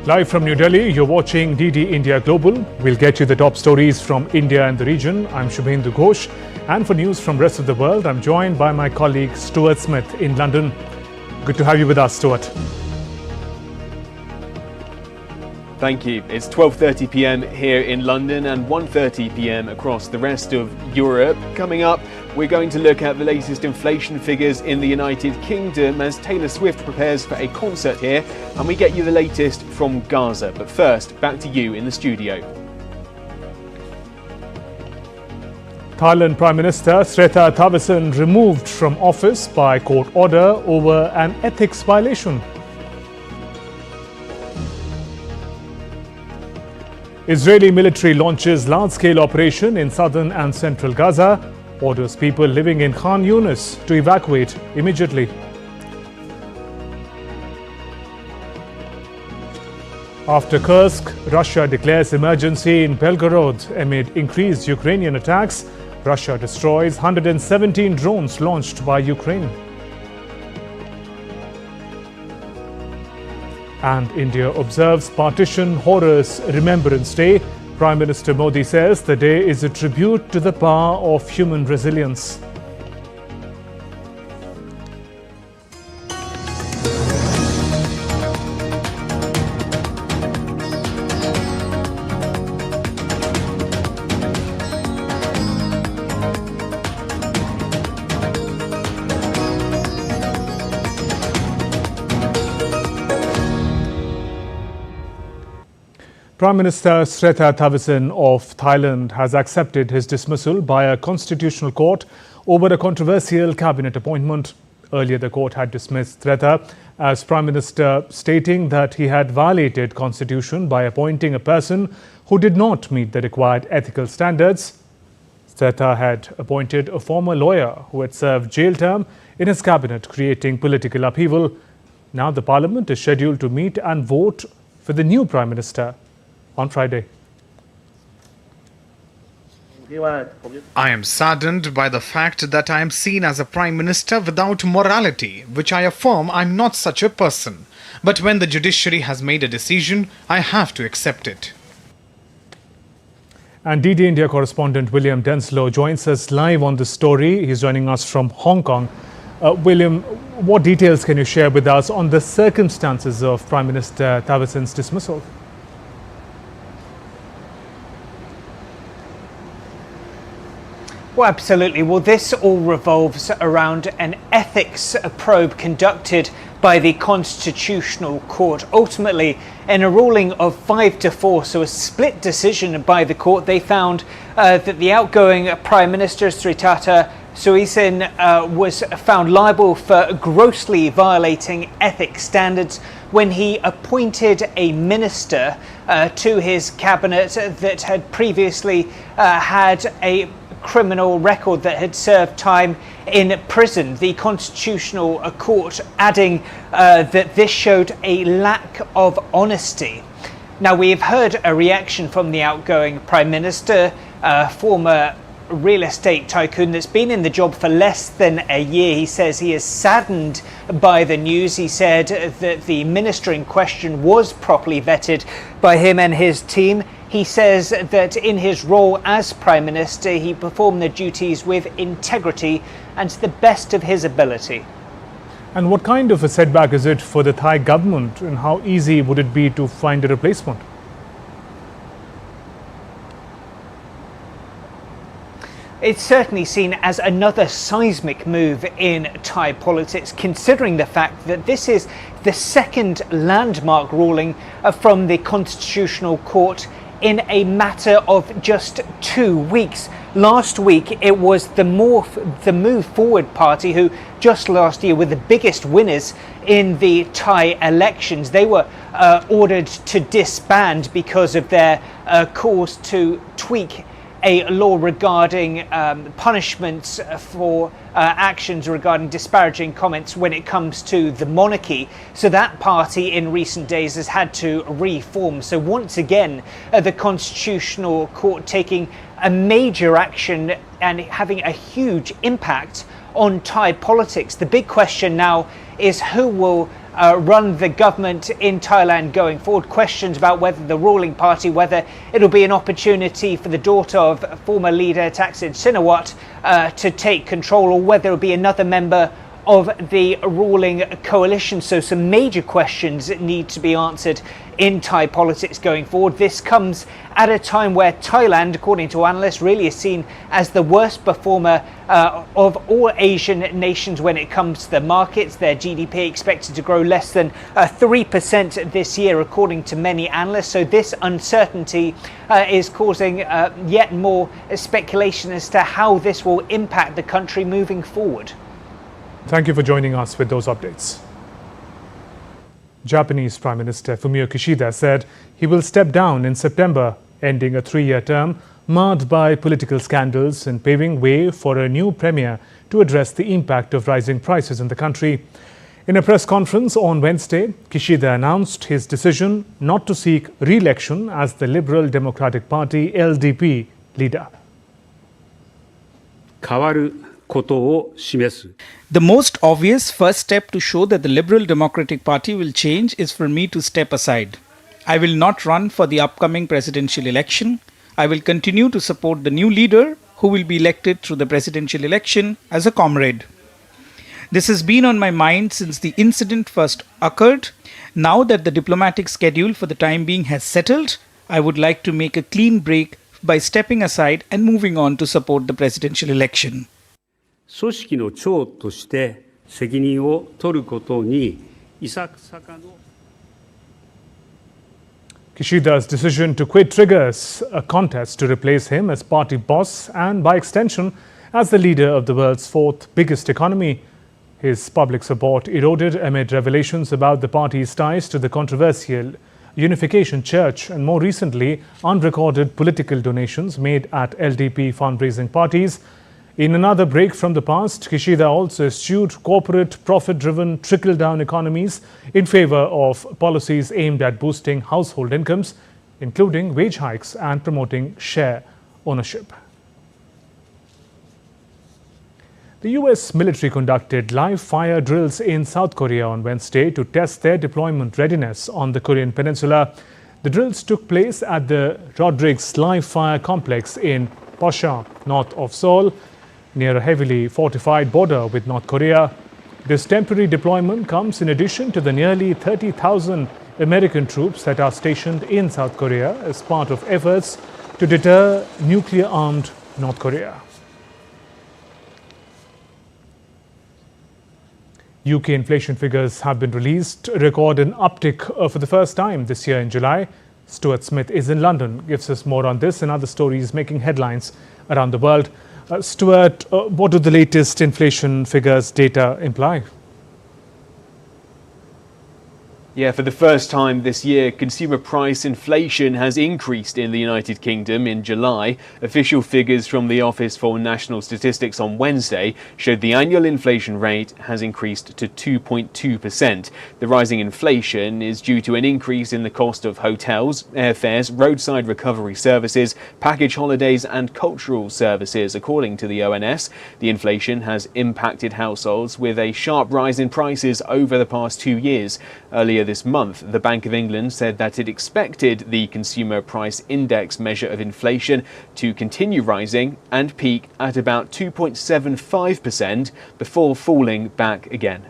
Live from New Delhi, you're watching DD India Global. We'll get you the top stories from India and the region. I'm Shubhendu Ghosh. And for news from the rest of the world, I'm joined by my colleague Stuart Smith in London. Good to have you with us, Stuart. Thank you. It's 12:30 p.m. here in London and 1:30 p.m. across the rest of Europe. Coming up, we're going to look at the latest inflation figures in the United Kingdom as Taylor Swift prepares for a concert here, and we get you the latest from Gaza. But first, back to you in the studio. Thailand Prime Minister Srettha Thavisin removed from office by court order over an ethics violation. Israeli military launches large-scale operation in southern and central Gaza, orders people living in Khan Yunis to evacuate immediately. After Kursk, Russia declares emergency in Belgorod amid increased Ukrainian attacks. Russia destroys 117 drones launched by Ukraine. And India observes Partition Remembrance Day. Prime Minister Modi says the day is a tribute to the power of human resilience. Prime Minister Srettha Thavisin of Thailand has accepted his dismissal by a constitutional court over a controversial cabinet appointment. Earlier, the court had dismissed Srettha as Prime Minister, stating that he had violated constitution by appointing a person who did not meet the required ethical standards. Srettha had appointed a former lawyer who had served jail term in his cabinet, creating political upheaval. Now the parliament is scheduled to meet and vote for the new Prime Minister on Friday. I am saddened by the fact that I am seen as a Prime Minister without morality, which I affirm I am not such a person. But when the judiciary has made a decision, I have to accept it. And DD India correspondent William Denslow joins us live on this story. He's joining us from Hong Kong. William, what details can you share with us on the circumstances of Prime Minister Thavisin's dismissal? Well, absolutely. Well, this all revolves around an ethics probe conducted by the Constitutional Court. Ultimately, in a ruling of 5-4, so a split decision by the court, they found that the outgoing Prime Minister, Srettha Thavisin, was found liable for grossly violating ethics standards when he appointed a minister to his cabinet that had previously had a criminal record, that had served time in prison. The Constitutional Court adding that this showed a lack of honesty. Now, we have heard a reaction from the outgoing Prime Minister, former real estate tycoon that's been in the job for less than a year. He says he is saddened by the news. He said that the minister in question was properly vetted by him and his team. He says that in his role as Prime Minister, he performed the duties with integrity and to the best of his ability. And what kind of a setback is it for the Thai government, and how easy would it be to find a replacement? It's certainly seen as another seismic move in Thai politics, considering the fact that this is the second landmark ruling from the Constitutional Court in a matter of just 2 weeks. Last week, it was the Move Forward Party who just last year were the biggest winners in the Thai elections. They were ordered to disband because of their calls to tweak a law regarding punishments for actions regarding disparaging comments when it comes to the monarchy. So that party in recent days has had to reform. So once again, the Constitutional Court taking a major action and having a huge impact on Thai politics. The big question now is who will run the government in Thailand going forward. Questions about whether the ruling party, whether it'll be an opportunity for the daughter of former leader Thaksin Shinawatra to take control, or whether it'll be another member of the ruling coalition. So some major questions that need to be answered in Thai politics going forward. This comes at a time where Thailand, according to analysts, really is seen as the worst performer of all Asian nations when it comes to the markets. Their GDP expected to grow less than 3% this year, according to many analysts. So this uncertainty is causing yet more speculation as to how this will impact the country moving forward. Thank you for joining us with those updates. Japanese Prime Minister Fumio Kishida said he will step down in September, ending a 3-year term marred by political scandals and paving way for a new premier to address the impact of rising prices in the country. In a press conference on Wednesday, Kishida announced his decision not to seek re-election as the Liberal Democratic Party LDP leader. The most obvious first step to show that the Liberal Democratic Party will change is for me to step aside. I will not run for the upcoming presidential election. I will continue to support the new leader who will be elected through the presidential election as a comrade. This has been on my mind since the incident first occurred. Now that the diplomatic schedule for the time being has settled, I would like to make a clean break by stepping aside and moving on to support the presidential election. 組織の長として責任を取ることにいささかの Kishida's decision to quit triggers a contest to replace him as party boss and, by extension, as the leader of the world's 4th biggest economy. His public support eroded amid revelations about the party's ties to the controversial Unification Church and, more recently, unrecorded political donations made at LDP fundraising parties. In another break from the past, Kishida also eschewed corporate, profit-driven, trickle-down economies in favor of policies aimed at boosting household incomes, including wage hikes and promoting share ownership. The US military conducted live fire drills in South Korea on Wednesday to test their deployment readiness on the Korean peninsula. The drills took place at the Rodrigues live fire complex in Pocheon, north of Seoul, near a heavily fortified border with North Korea. This temporary deployment comes in addition to the nearly 30,000 American troops that are stationed in South Korea as part of efforts to deter nuclear-armed North Korea. UK inflation figures have been released, record an uptick for the first time this year in July. Stuart Smith is in London, gives us more on this and other stories making headlines around the world. Stuart, what do the latest inflation figures data imply? Yeah, for the first time this year, consumer price inflation has increased in the United Kingdom in July. Official figures from the Office for National Statistics on Wednesday showed the annual inflation rate has increased to 2.2%. The rising inflation is due to an increase in the cost of hotels, airfares, roadside recovery services, package holidays and cultural services, according to the ONS. The inflation has impacted households with a sharp rise in prices over the past 2 years. Earlier this month, the Bank of England said that it expected the Consumer Price Index measure of inflation to continue rising and peak at about 2.75% before falling back again.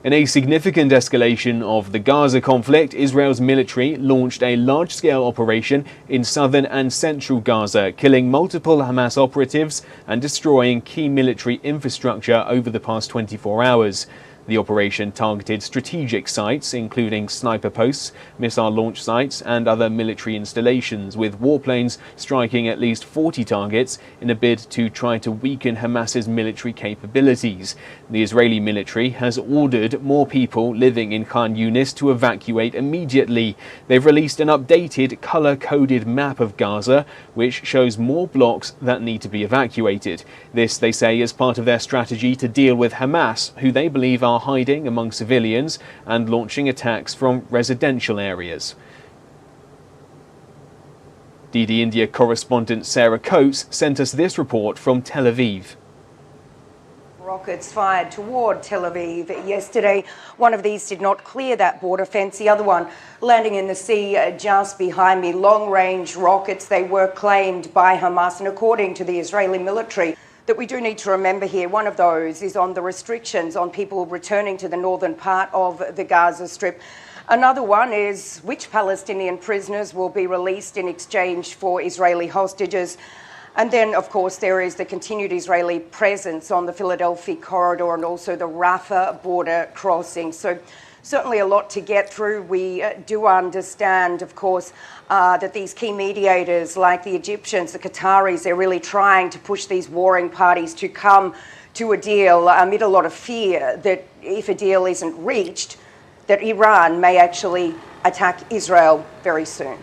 In a significant escalation of the Gaza conflict, Israel's military launched a large-scale operation in southern and central Gaza, killing multiple Hamas operatives and destroying key military infrastructure over the past 24 hours. The operation targeted strategic sites, including sniper posts, missile launch sites and other military installations, with warplanes striking at least 40 targets in a bid to try to weaken Hamas's military capabilities. The Israeli military has ordered more people living in Khan Yunis to evacuate immediately. They've released an updated colour-coded map of Gaza, which shows more blocks that need to be evacuated. This, they say, is part of their strategy to deal with Hamas, who they believe are hiding among civilians and launching attacks from residential areas. DD India correspondent Sarah Coates sent us this report from Tel Aviv. Rockets fired toward Tel Aviv yesterday. One of these did not clear that border fence. The other one landing in the sea just behind me. Long-range rockets, they were claimed by Hamas. And according to the Israeli military, that we do need to remember here, one of those is on the restrictions on people returning to the northern part of the Gaza Strip. Another one is which Palestinian prisoners will be released in exchange for Israeli hostages. And then, of course, there is the continued Israeli presence on the Philadelphia corridor and also the Rafah border crossing. So certainly a lot to get through. We do understand, of course, that these key mediators like the Egyptians, the Qataris, they're really trying to push these warring parties to come to a deal amid a lot of fear that if a deal isn't reached, that Iran may actually attack Israel very soon.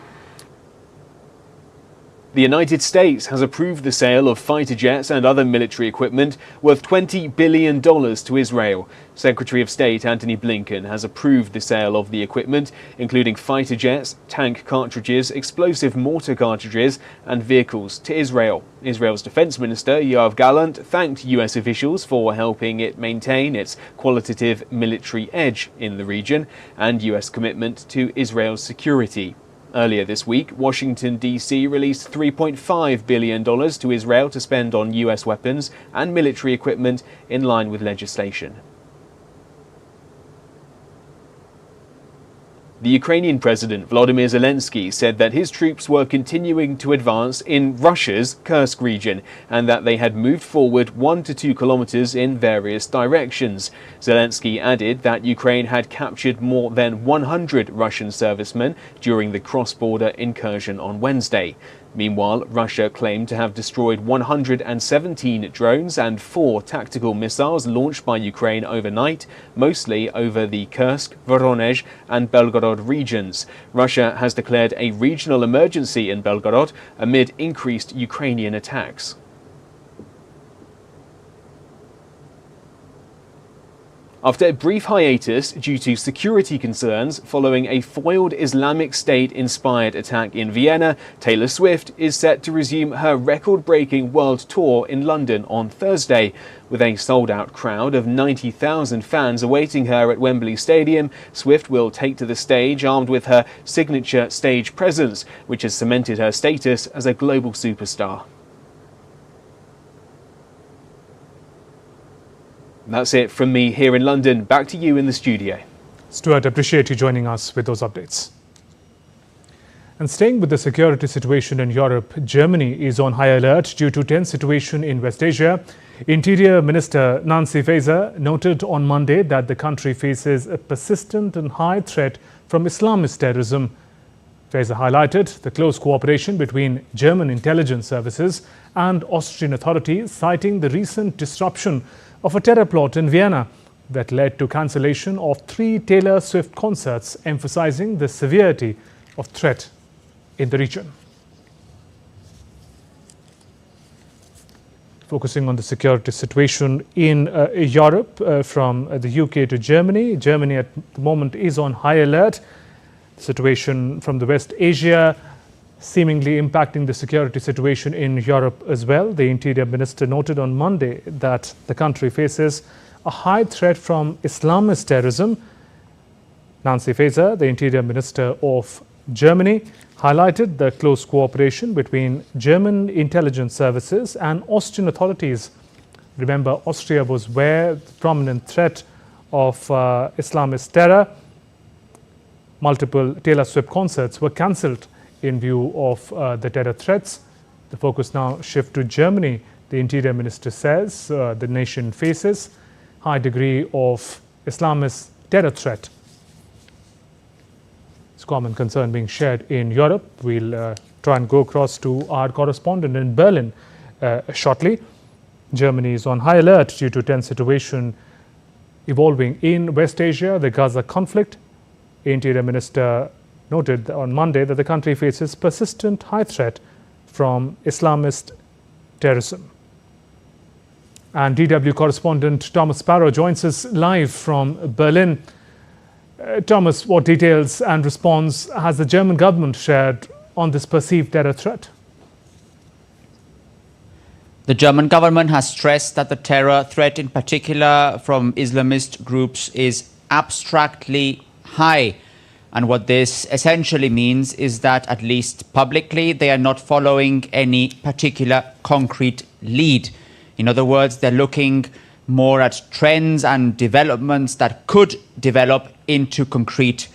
The United States has approved the sale of fighter jets and other military equipment worth $20 billion to Israel. Secretary of State Antony Blinken has approved the sale of the equipment, including fighter jets, tank cartridges, explosive mortar cartridges and vehicles to Israel. Israel's Defense Minister Yoav Gallant thanked US officials for helping it maintain its qualitative military edge in the region and US commitment to Israel's security. Earlier this week, Washington, D.C. released $3.5 billion to Israel to spend on US weapons and military equipment in line with legislation. The Ukrainian President Volodymyr Zelensky said that his troops were continuing to advance in Russia's Kursk region and that they had moved forward 1 to 2 kilometers in various directions. Zelensky added that Ukraine had captured more than 100 Russian servicemen during the cross-border incursion on Wednesday. Meanwhile, Russia claimed to have destroyed 117 drones and 4 tactical missiles launched by Ukraine overnight, mostly over the Kursk, Voronezh and Belgorod regions. Russia has declared a regional emergency in Belgorod amid increased Ukrainian attacks. After a brief hiatus due to security concerns following a foiled Islamic State-inspired attack in Vienna, Taylor Swift is set to resume her record-breaking world tour in London on Thursday. With a sold-out crowd of 90,000 fans awaiting her at Wembley Stadium, Swift will take to the stage armed with her signature stage presence, which has cemented her status as a global superstar. That's it from me here in London. Back to you in the studio. Stuart, appreciate you joining us with those updates. And staying with the security situation in Europe, Germany is on high alert due to tense situation in West Asia. Interior Minister Nancy Faeser noted on Monday that the country faces a persistent and high threat from Islamist terrorism. Faeser highlighted the close cooperation between German intelligence services and Austrian authorities, citing the recent disruption of a terror plot in Vienna that led to cancellation of 3 Taylor Swift concerts, emphasizing the severity of threat in the region. Focusing on the security situation in Europe, from the UK to Germany. Germany at the moment is on high alert. The situation from the West Asia seemingly impacting the security situation in Europe as well. The Interior Minister noted on Monday that the country faces a high threat from Islamist terrorism. Nancy Faeser, the Interior Minister of Germany, highlighted the close cooperation between German intelligence services and Austrian authorities. Remember, Austria was where the prominent threat of Islamist terror. Multiple Taylor Swift concerts were cancelled in view of the terror threats. The focus now shifts to Germany. The Interior Minister says the nation faces high degree of Islamist terror threat. It's common concern being shared in Europe. We'll try and go across to our correspondent in Berlin shortly. Germany is on high alert due to tense situation evolving in West Asia, the Gaza conflict. The Interior Minister noted on Monday that the country faces persistent high threat from Islamist terrorism. And DW correspondent Thomas Sparrow joins us live from Berlin. Thomas, what details and response has the German government shared on this perceived terror threat? The German government has stressed that the terror threat, in particular from Islamist groups, is abstractly high. And what this essentially means is that, at least publicly, they are not following any particular concrete lead. In other words, they're looking more at trends and developments that could develop into concrete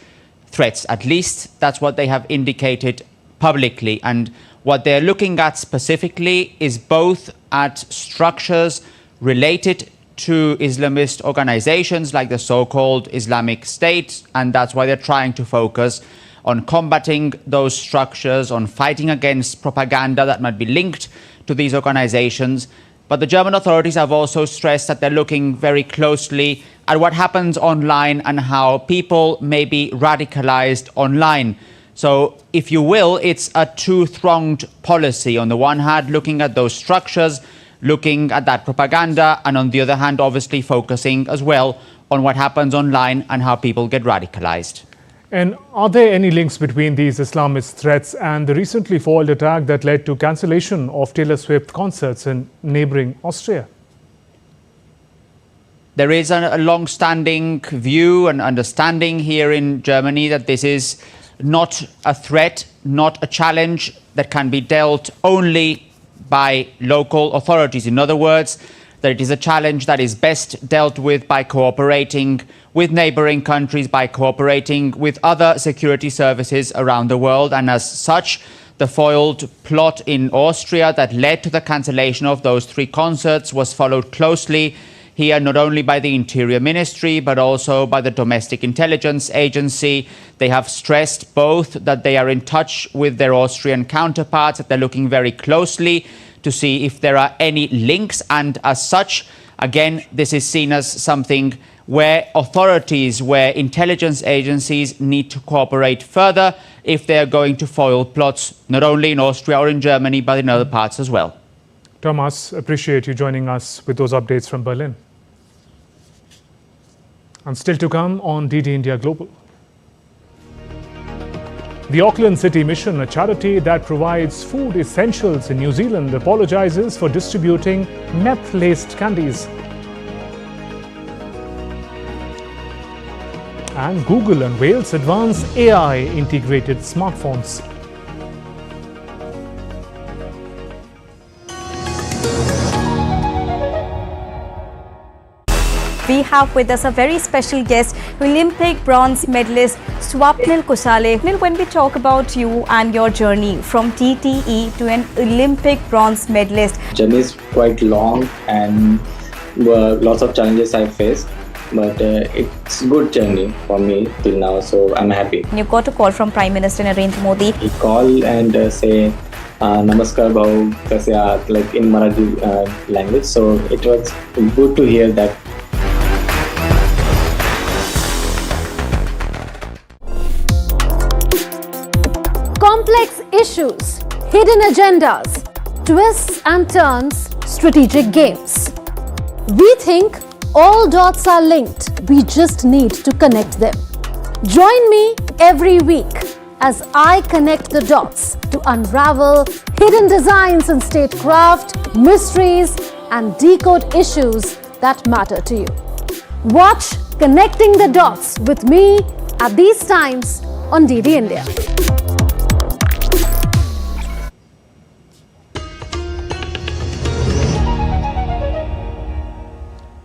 threats. At least that's what they have indicated publicly. And what they're looking at specifically is both at structures related to Islamist organizations like the so-called Islamic State, and that's why they're trying to focus on combating those structures, on fighting against propaganda that might be linked to these organizations. But the German authorities have also stressed that they're looking very closely at what happens online and how people may be radicalized online. So, if you will, it's a two-pronged policy. On the one hand, looking at those structures, looking at that propaganda, and on the other hand, obviously focusing as well on what happens online and how people get radicalized. And are there any links between these Islamist threats and the recently foiled attack that led to cancellation of Taylor Swift concerts in neighboring Austria? There is a long-standing view and understanding here in Germany that this is not a threat, not a challenge that can be dealt only by local authorities. In other words, that it is a challenge that is best dealt with by cooperating with neighboring countries, by cooperating with other security services around the world. And as such, the foiled plot in Austria that led to the cancellation of those 3 concerts was followed closely here not only by the Interior Ministry, but also by the Domestic Intelligence Agency. They have stressed both that they are in touch with their Austrian counterparts, that they're looking very closely to see if there are any links. And as such, again, this is seen as something where authorities, where intelligence agencies need to cooperate further if they are going to foil plots, not only in Austria or in Germany, but in other parts as well. Thomas, appreciate you joining us with those updates from Berlin. And still to come on DD India Global. The Auckland City Mission, a charity that provides food essentials in New Zealand, apologizes for distributing meth-laced candies. And Google unveils advanced AI-integrated smartphones. We have with us a very special guest, Olympic bronze medalist Swapnil Kusale. When we talk about you and your journey from TTE to an Olympic bronze medalist, journey is quite long and lots of challenges I faced, but it's a good journey for me till now, so I'm happy. You got a call from Prime Minister Narendra Modi. He called and say Namaskar Bhau, kaise aap, like in Marathi language, so it was good to hear that. Complex issues, hidden agendas, twists and turns, strategic games. We think all dots are linked, we just need to connect them. Join me every week as I connect the dots to unravel hidden designs in statecraft, mysteries and decode issues that matter to you. Watch Connecting the Dots with me at these times on DD India.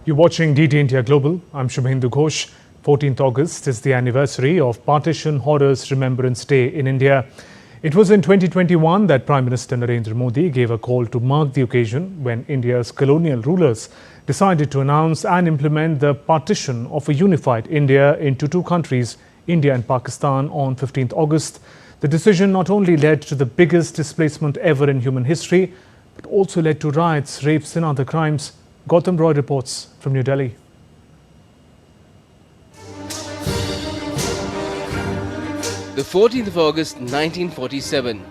You're watching DD India Global. I'm Shubhendu Ghosh. 14th August is the anniversary of Partition Remembrance Day in India. It was in 2021 that Prime Minister Narendra Modi gave a call to mark the occasion when India's colonial rulers decided to announce and implement the partition of a unified India into 2 countries, India and Pakistan, on 15th August. The decision not only led to the biggest displacement ever in human history, but also led to riots, rapes and other crimes. Gautam Roy reports from New Delhi. The 14th of August 1947,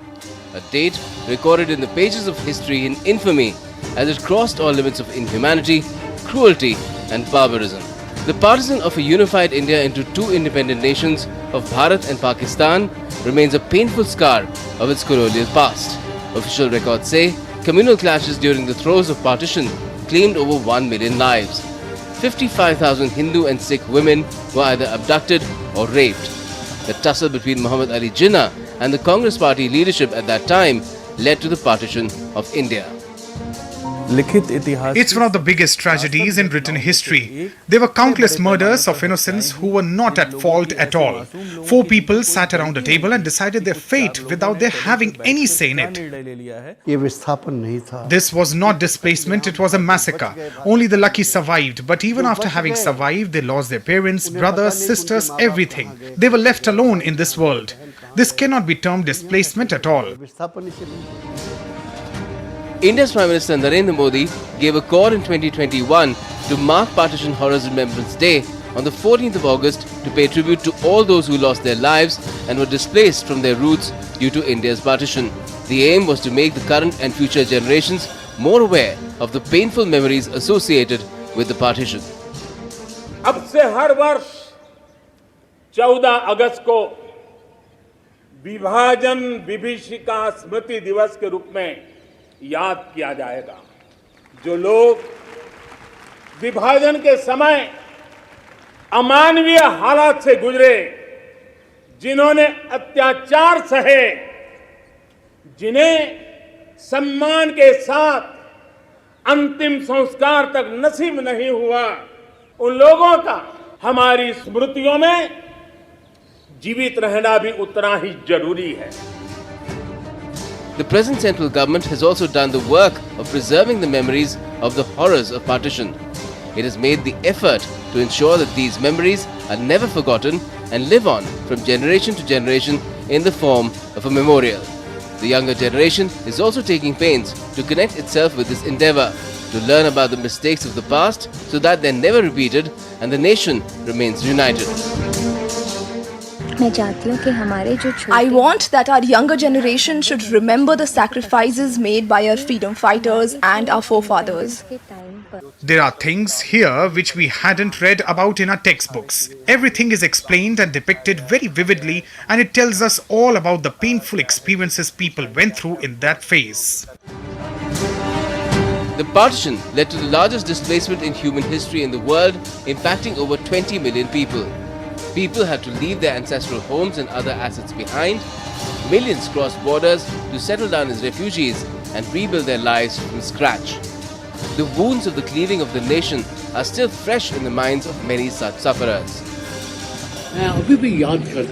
a date recorded in the pages of history in infamy as it crossed all limits of inhumanity, cruelty and barbarism. The partition of a unified India into 2 independent nations of Bharat and Pakistan remains a painful scar of its colonial past. Official records say communal clashes during the throes of partition claimed over 1 million lives. 55,000 Hindu and Sikh women were either abducted or raped. The tussle between Muhammad Ali Jinnah and the Congress party leadership at that time led to the partition of India. It's one of the biggest tragedies in written history. There were countless murders of innocents who were not at fault at all. 4 people sat around a table and decided their fate without their having any say in it. This was not displacement, it was a massacre. Only the lucky survived, but even after having survived, they lost their parents, brothers, sisters, everything. They were left alone in this world. This cannot be termed displacement at all. India's Prime Minister Narendra Modi gave a call in 2021 to mark Partition Horrors Remembrance Day on the 14th of August to pay tribute to all those who lost their lives and were displaced from their roots due to India's partition. The aim was to make the current and future generations more aware of the painful memories associated with the partition. अब से हर वर्ष 14 अगस्त को विभाजन विभीषिका स्मृति दिवस के रूप में याद किया जाएगा। जो लोग विभाजन के समय अमानवीय हालात से गुजरे, जिन्होंने अत्याचार सहे, जिन्हें सम्मान के साथ अंतिम संस्कार तक नसीब नहीं हुआ, उन लोगों का हमारी स्मृतियों में जीवित रहना भी उतना ही जरूरी है। The present central government has also done the work of preserving the memories of the horrors of partition. It has made the effort to ensure that these memories are never forgotten and live on from generation to generation in the form of a memorial. The younger generation is also taking pains to connect itself with this endeavor, to learn about the mistakes of the past so that they're never repeated and the nation remains united. I want that our younger generation should remember the sacrifices made by our freedom fighters and our forefathers. There are things here which we hadn't read about in our textbooks. Everything is explained and depicted very vividly, and it tells us all about the painful experiences people went through in that phase. The partition led to the largest displacement in human history in the world, impacting over 20 million people. People had to leave their ancestral homes and other assets behind. Millions crossed borders to settle down as refugees and rebuild their lives from scratch. The wounds of the cleaving of the nation are still fresh in the minds of many such sufferers.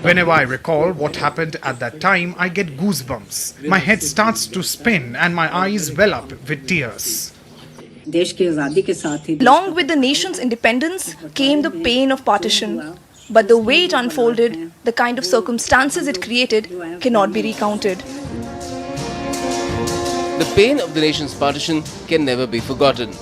Whenever I recall what happened at that time, I get goosebumps. My head starts to spin and my eyes well up with tears. Along with the nation's independence came the pain of partition. But the way it unfolded, the kind of circumstances it created, cannot be recounted. The pain of the nation's partition can never be forgotten.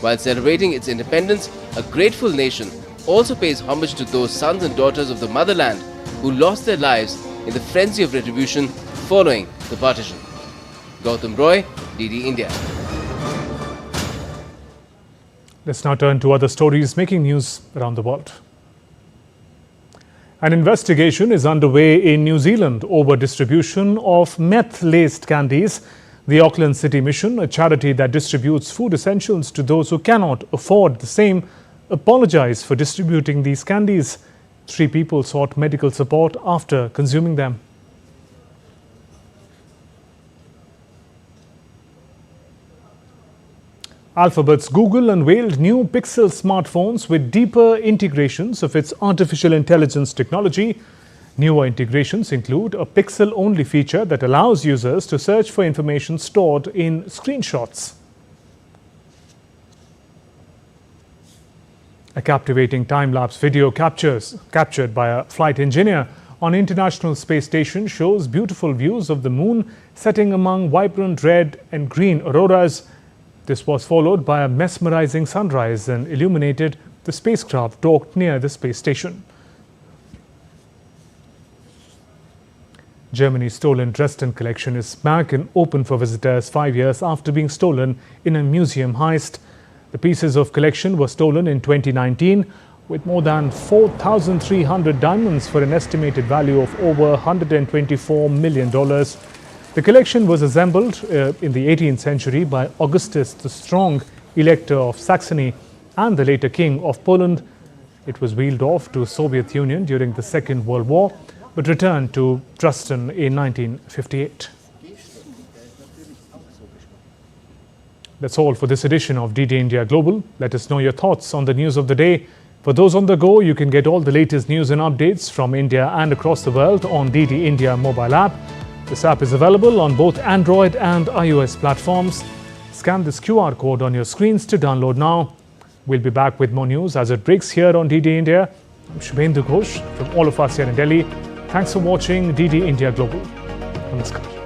While celebrating its independence, a grateful nation also pays homage to those sons and daughters of the motherland who lost their lives in the frenzy of retribution following the partition. Gautam Roy, DD India. Let's now turn to other stories making news around the world. An investigation is underway in New Zealand over distribution of meth-laced candies. The Auckland City Mission, a charity that distributes food essentials to those who cannot afford the same, apologized for distributing these candies. 3 people sought medical support after consuming them. Alphabet's Google unveiled new Pixel smartphones with deeper integrations of its artificial intelligence technology. Newer integrations include a Pixel-only feature that allows users to search for information stored in screenshots. A captivating time-lapse video captured by a flight engineer on International Space Station shows beautiful views of the moon setting among vibrant red and green auroras. This was followed by a mesmerizing sunrise and illuminated the spacecraft docked near the space station. Germany's stolen Dresden collection is back and open for visitors 5 years after being stolen in a museum heist. The pieces of collection were stolen in 2019 with more than 4,300 diamonds for an estimated value of over $124 million. The collection was assembled in the 18th century by Augustus the Strong, Elector of Saxony and the later King of Poland. It was wheeled off to Soviet Union during the Second World War, but returned to Dresden in 1958. That's all for this edition of DD India Global. Let us know your thoughts on the news of the day. For those on the go, you can get all the latest news and updates from India and across the world on DD India mobile app. This app is available on both Android and iOS platforms. Scan this QR code on your screens to download now. We'll be back with more news as it breaks here on DD India. I'm Shubhendu Ghosh from all of us here in Delhi. Thanks for watching DD India Global. Namaskar.